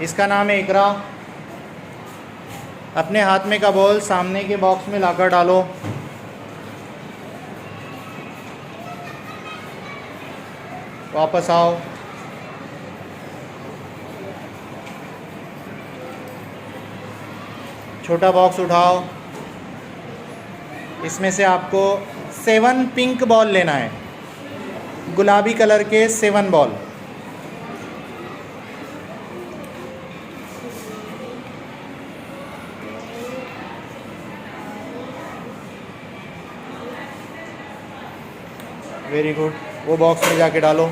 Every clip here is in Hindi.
इसका नाम है इकरा। अपने हाथ में का बॉल सामने के बॉक्स में लाकर डालो। वापस आओ। छोटा बॉक्स उठाओ। इसमें से आपको 7 पिंक बॉल लेना है, गुलाबी कलर के 7 बॉल। Very good. वो बॉक्स में जाके डालो।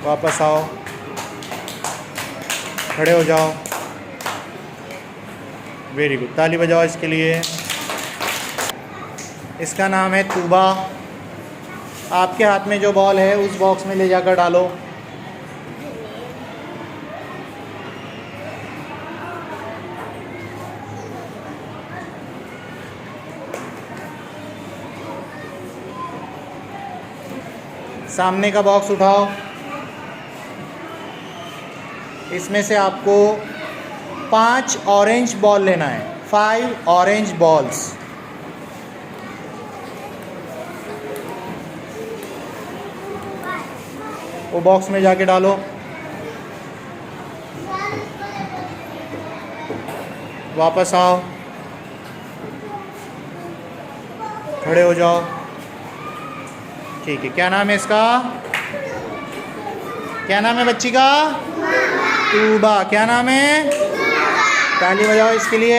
वापस आओ, खड़े हो जाओ। वेरी गुड, ताली बजाओ इसके लिए। इसका नाम है तूबा। आपके हाथ में जो बॉल है उस बॉक्स में ले जाकर डालो। सामने का बॉक्स उठाओ। इसमें से आपको 5 ऑरेंज बॉल लेना है, 5 ऑरेंज बॉल्स। वो बॉक्स में जाके डालो। वापस आओ, खड़े हो जाओ। ठीक है, क्या नाम है इसका? क्या नाम है बच्ची का? तूबा। क्या नाम है? ताली बजाओ इसके लिए।